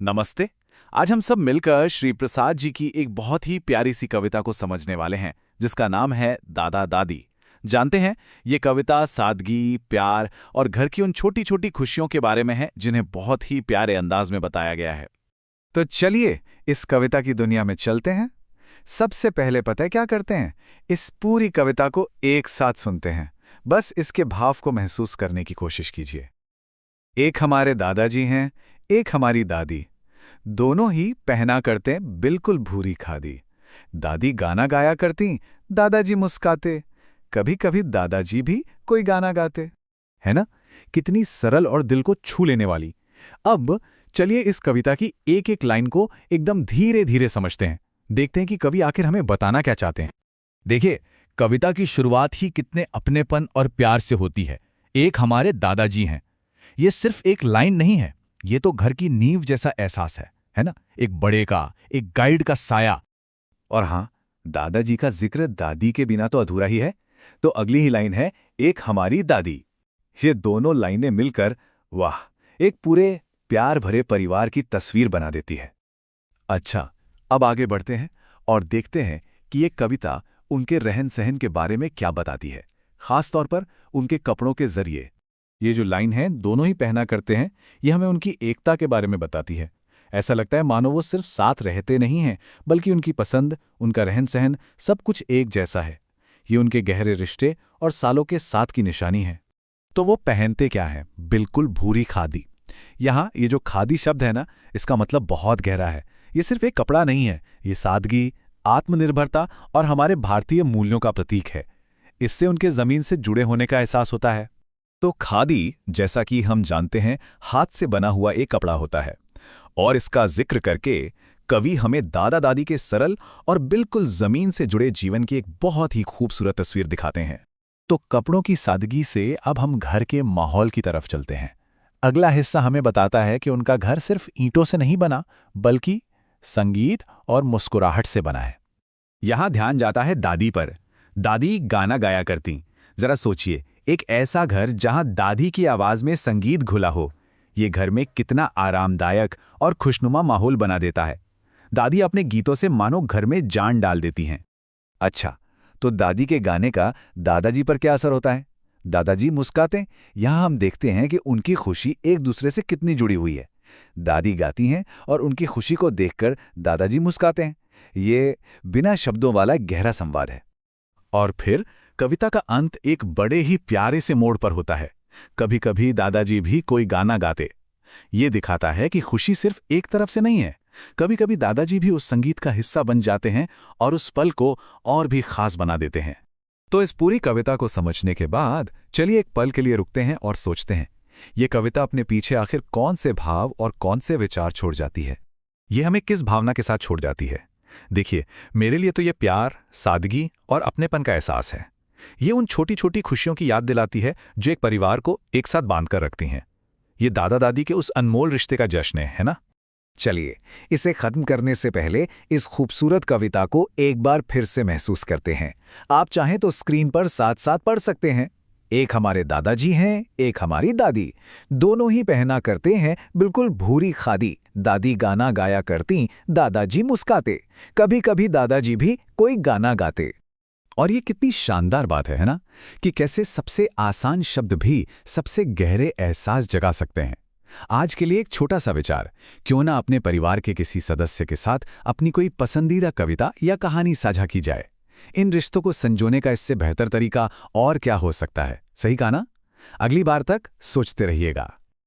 नमस्ते। आज हम सब मिलकर श्री प्रसाद जी की एक बहुत ही प्यारी सी कविता को समझने वाले हैं, जिसका नाम है दादा दादी। जानते हैं, ये कविता सादगी, प्यार और घर की उन छोटी छोटी खुशियों के बारे में है, जिन्हें बहुत ही प्यारे अंदाज में बताया गया है। तो चलिए इस कविता की दुनिया में चलते हैं। सबसे पहले पता है क्या करते हैं? इस पूरी कविता को एक साथ सुनते हैं। बस इसके भाव को महसूस करने की कोशिश कीजिए। एक हमारे दादाजी हैं, एक हमारी दादी। दोनों ही पहना करते बिल्कुल भूरी खादी। दादी गाना गाया करती, दादाजी मुस्काते। कभी कभी दादाजी भी कोई गाना गाते। है ना? कितनी सरल और दिल को छू लेने वाली। अब चलिए इस कविता की एक एक लाइन को एकदम धीरे धीरे समझते हैं। देखते हैं कि कवि आखिर हमें बताना क्या चाहते हैं। देखिए, कविता की शुरुआत ही कितने अपनेपन और प्यार से होती है। एक हमारे दादाजी हैं। ये सिर्फ एक लाइन नहीं है, ये तो घर की नींव जैसा एहसास है ना? एक बड़े का, एक गाइड का साया। और हाँ, दादाजी का जिक्र दादी के बिना तो अधूरा ही है। तो अगली ही लाइन है, एक हमारी दादी। ये दोनों लाइनें मिलकर वाह, एक पूरे प्यार भरे परिवार की तस्वीर बना देती है। अच्छा, अब आगे बढ़ते हैं और देखते हैं कि ये कविता उनके रहन सहन के बारे में क्या बताती है, खास तौर पर उनके कपड़ों के जरिए। ये जो लाइन है, दोनों ही पहना करते हैं, ये हमें उनकी एकता के बारे में बताती है। ऐसा लगता है मानो वो सिर्फ साथ रहते नहीं हैं, बल्कि उनकी पसंद, उनका रहन सहन सब कुछ एक जैसा है। ये उनके गहरे रिश्ते और सालों के साथ की निशानी है। तो वो पहनते क्या है? बिल्कुल भूरी खादी। यहाँ ये जो खादी शब्द है ना, इसका मतलब बहुत गहरा है। ये सिर्फ एक कपड़ा नहीं है, ये सादगी, आत्मनिर्भरता और हमारे भारतीय मूल्यों का प्रतीक है। इससे उनके जमीन से जुड़े होने का एहसास होता है। तो खादी, जैसा कि हम जानते हैं, हाथ से बना हुआ एक कपड़ा होता है। और इसका जिक्र करके कवि हमें दादा दादी के सरल और बिल्कुल जमीन से जुड़े जीवन की एक बहुत ही खूबसूरत तस्वीर दिखाते हैं। तो कपड़ों की सादगी से अब हम घर के माहौल की तरफ चलते हैं। अगला हिस्सा हमें बताता है कि उनका घर सिर्फ ईंटों से नहीं बना, बल्कि संगीत और मुस्कुराहट से बना है। यहां ध्यान जाता है दादी पर। दादी गाना गाया करती। जरा सोचिए, एक ऐसा घर जहां दादी की आवाज में संगीत घुला हो, ये घर में कितना आरामदायक और खुशनुमा माहौल बना देता है। दादी अपने गीतों से मानो घर में जान डाल देती हैं। अच्छा, तो दादी के गाने का दादाजी पर क्या असर होता है? दादाजी मुस्काते। यहां हम देखते हैं कि उनकी खुशी एक दूसरे से कितनी जुड़ी हुई है। दादी गाती हैं और उनकी खुशी को देखकर दादाजी मुस्काते हैं। ये बिना शब्दों वाला गहरा संवाद है। और फिर कविता का अंत एक बड़े ही प्यारे से मोड़ पर होता है। कभी कभी दादाजी भी कोई गाना गाते। ये दिखाता है कि खुशी सिर्फ एक तरफ से नहीं है। कभी कभी दादाजी भी उस संगीत का हिस्सा बन जाते हैं और उस पल को और भी खास बना देते हैं। तो इस पूरी कविता को समझने के बाद चलिए एक पल के लिए रुकते हैं और सोचते हैं, ये कविता अपने पीछे आखिर कौन से भाव और कौन से विचार छोड़ जाती है? ये हमें किस भावना के साथ छोड़ जाती है? देखिए, मेरे लिए तो ये प्यार, सादगी और अपनेपन का एहसास है। ये उन छोटी छोटी खुशियों की याद दिलाती है जो एक परिवार को एक साथ बांधकर रखती हैं। ये दादा दादी के उस अनमोल रिश्ते का जश्न है ना? चलिए, इसे खत्म करने से पहले इस खूबसूरत कविता को एक बार फिर से महसूस करते हैं। आप चाहें तो स्क्रीन पर साथ साथ पढ़ सकते हैं। एक हमारे दादाजी हैं, एक हमारी दादी। दोनों ही पहना करते हैं बिल्कुल भूरी खादी। दादी गाना गाया करती, दादाजी मुस्काते। कभी कभी दादाजी भी कोई गाना गाते। और ये कितनी शानदार बात है ना, कि कैसे सबसे आसान शब्द भी सबसे गहरे एहसास जगा सकते हैं। आज के लिए एक छोटा सा विचार, क्यों ना अपने परिवार के किसी सदस्य के साथ अपनी कोई पसंदीदा कविता या कहानी साझा की जाए। इन रिश्तों को संजोने का इससे बेहतर तरीका और क्या हो सकता है? सही कहा ना? अगली बार तक सोचते रहिएगा।